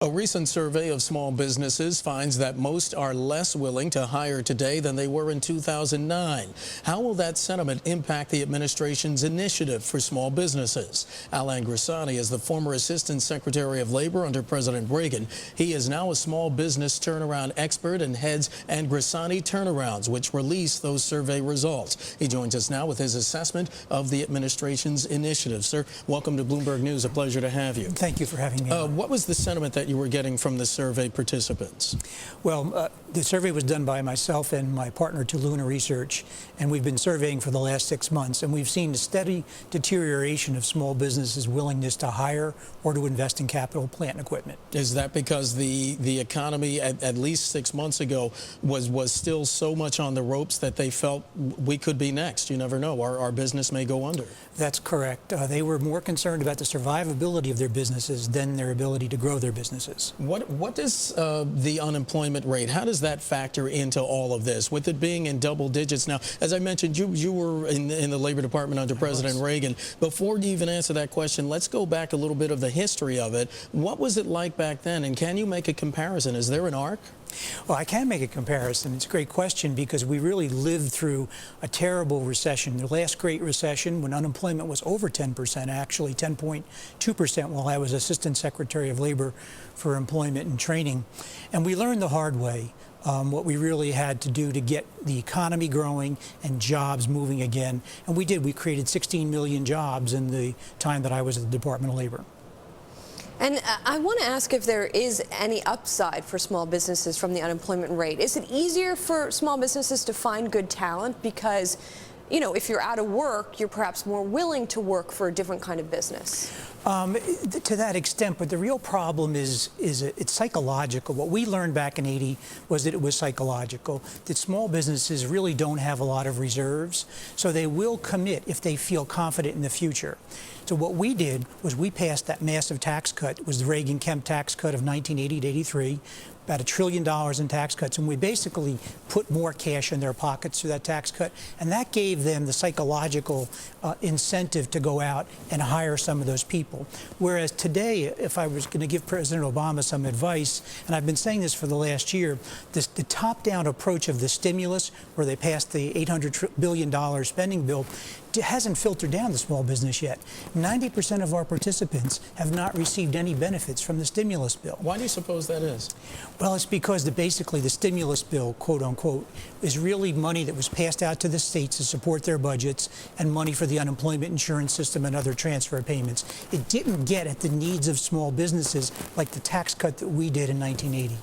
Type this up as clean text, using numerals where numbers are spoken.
A recent survey of small businesses finds that most are less willing to hire today than they were in 2009. How will that sentiment impact the administration's initiative for small businesses? Al Angrisani is the former Assistant Secretary of Labor under President Reagan. He is now a small business turnaround expert and heads Angrisani Turnarounds, which released those survey results. He joins us now with his assessment of the administration's initiative. Sir, welcome to Bloomberg News. A pleasure to have you. Thank you for having me. What was the sentiment that you were getting from the survey participants? Well, the survey was done by myself and my partner Luna Research, and we've been surveying for the last 6 months, and we've seen a steady deterioration of small businesses' willingness to hire or to invest in capital, plant, and equipment. Is that because the economy, at least 6 months ago, was still so much on the ropes that they felt we could be next? You never know. Our business may go under. That's correct. They were more concerned about the survivability of their businesses than their ability to grow their businesses. What does the unemployment rate, how does that factor into all of this? With it being in double digits now, as I mentioned, you were in the Labor Department under President Reagan. Before you even answer that question, let's go back a little bit of the history of it. What was it like back then, and can you make a comparison? Is there an arc? Well, I can make a comparison. It's a great question because we really lived through a terrible recession. The last great recession, when unemployment was over 10%, actually 10.2% while I was Assistant Secretary of Labor for Employment and Training. And we learned the hard way what we really had to do to get the economy growing and jobs moving again. And we did. We created 16 million jobs in the time that I was at the Department of Labor. And I want to ask if there is any upside for small businesses from the unemployment rate. Is it easier for small businesses to find good talent because, you know, if you're out of work, you're perhaps more willing to work for a different kind of business? To that extent, but the real problem is it's psychological. What we learned back in '80 was that it was psychological, that small businesses really don't have a lot of reserves, so they will commit if they feel confident in the future. So what we did was we passed that massive tax cut. It was the Reagan-Kemp tax cut of 1980 to 83. About $1 trillion in tax cuts, and we basically put more cash in their pockets through that tax cut, and that gave them the psychological incentive to go out and hire some of those people. Whereas today, if I was going to give President Obama some advice, and I've been saying this for the last year, the top-down approach of the stimulus, where they passed the $800 billion spending bill, hasn't filtered down to small business yet. 90% of our participants have not received any benefits from the stimulus bill. Why do you suppose that is? Well, it's because basically the stimulus bill, quote unquote, is really money that was passed out to the states to support their budgets and money for the unemployment insurance system and other transfer payments. It didn't get at the needs of small businesses like the tax cut that we did in 1980.